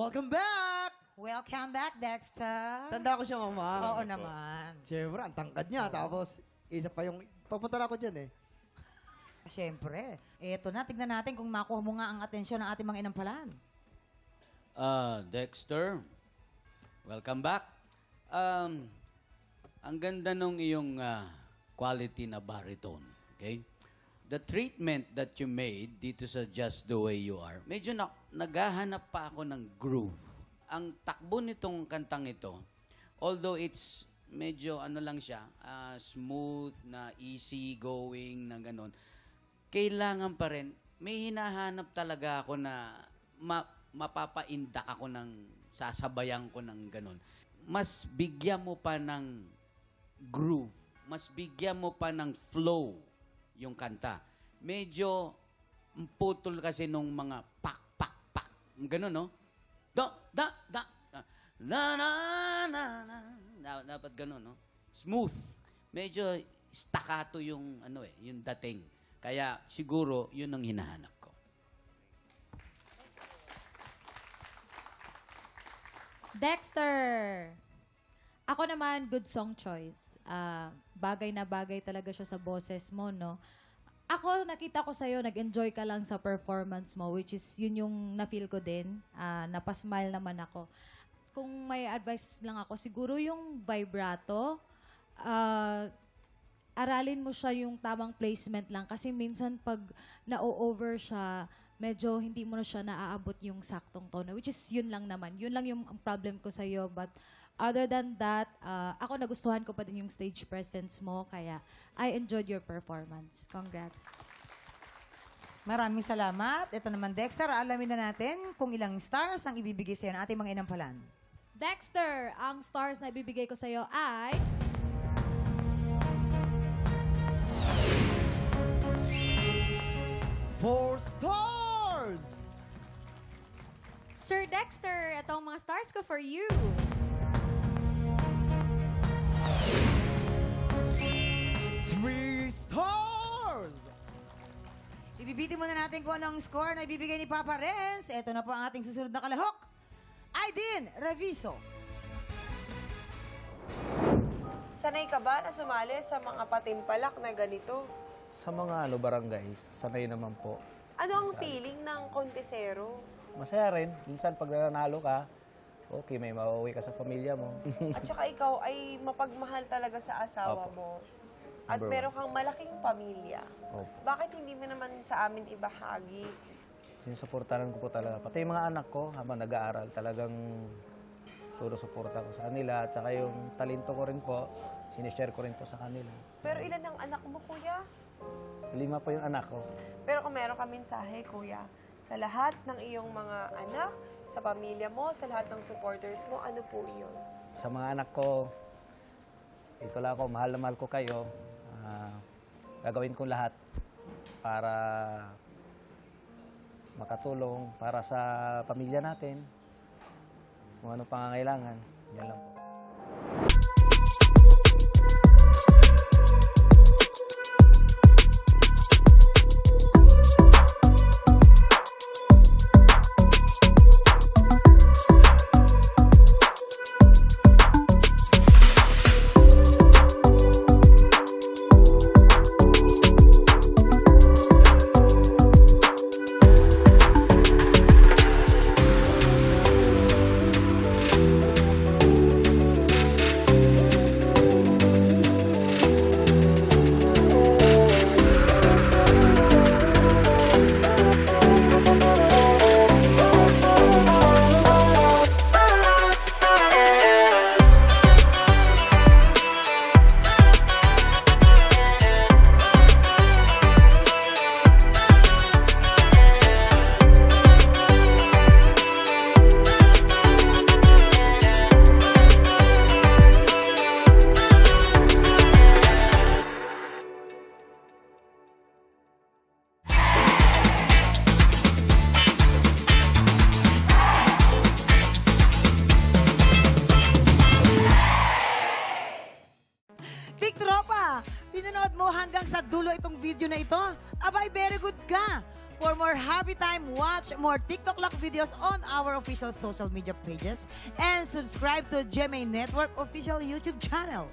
Welcome back! Welcome back, Dexter. Tanda ko siya, mama. Oo naman. Siyempre, ang tangkad niya. Tapos, isa pa yung... Papunta na ako dyan eh. Siyempre. Eto na, tignan natin kung makuha mo nga ang atensyon ng ating mga inampalan. Dexter, welcome back. Ang ganda nung iyong quality na baritone, okay? The treatment that you made dito sa Just the Way You Are, medyo naghahanap pa ako ng groove. Ang takbo nitong kantang ito, although it's medyo ano lang siya, smooth na easy going na ganun, kailangan pa rin, may hinahanap talaga ako na mapapaindak ako ng sasabayan ko ng ganun. Mas bigyan mo pa ng groove, mas bigyan mo pa ng flow yung kanta. Medyo putol kasi nung mga pak, pak, pak. Ganun, no? Da, da, da, da. Na, na, na, na. Dapat ganun, no? Smooth. Medyo staccato yung, ano yung dating. Kaya siguro, yun ang hinahanap ko. Dexter! Ako naman, good song choice. Bagay na bagay talaga siya sa boses mo, no? Ako, nakita ko sa'yo, nag-enjoy ka lang sa performance mo, which is yun yung na-feel ko din. Napasmile naman ako. Kung may advice lang ako, siguro yung vibrato, aralin mo siya yung tamang placement lang. Kasi minsan pag na-over siya, medyo hindi mo na siya naaabot yung saktong tono. Which is yun lang naman. Yun lang yung problem ko sa'yo. But other than that, ako nagustuhan ko pa din yung stage presence mo. Kaya I enjoyed your performance. Congrats. Maraming salamat. Ito naman, Dexter, alamin na natin kung ilang stars ang ibibigay sa'yo ng ating mga inampalan. Dexter, ang stars na ibibigay ko sa'yo ay... Four stars! Sir Dexter, ito ang mga stars ko for you. Three stars! Ibibiti muna natin kung anong score na ibibigay ni Papa Renz. Ito na po ang ating susunod na kalahok. Aidin Reviso. Sanay ka ba na sumali sa mga patimpalak na ganito? Sa mga barangays, sanay naman po. Ano ang feeling ng kontesero? Masaya rin. Minsan pag nanalo ka, okay, may mauwi ka sa pamilya mo. At saka ikaw ay mapagmahal talaga sa asawa Opo. mo. At Number meron kang malaking pamilya. Opo. Bakit hindi mo naman sa amin ibahagi? Sinusuportahan ko po talaga. Pati yung mga anak ko, habang nag-aaral, talagang suporta ko sa kanila. At saka yung talento ko rin po, sinishare ko rin po sa kanila. Pero ilan ang anak mo, kuya? 5 po yung anak ko. Pero kung meron ka mensahe, kuya, sa lahat ng iyong mga anak, sa pamilya mo, sa lahat ng supporters mo, ano po iyon? Sa mga anak ko, ito lang ako, mahal na mahal ko kayo. Gagawin ko lahat para makatulong para sa pamilya natin. Kung ano pangangailangan, yan lang po. Tik Tropa, pinanood mo hanggang sa dulo itong video na ito? Abay, very good ka. For more Happy Time, watch more TikTok Lock videos on our official social media pages and subscribe to GMA Network official YouTube channel.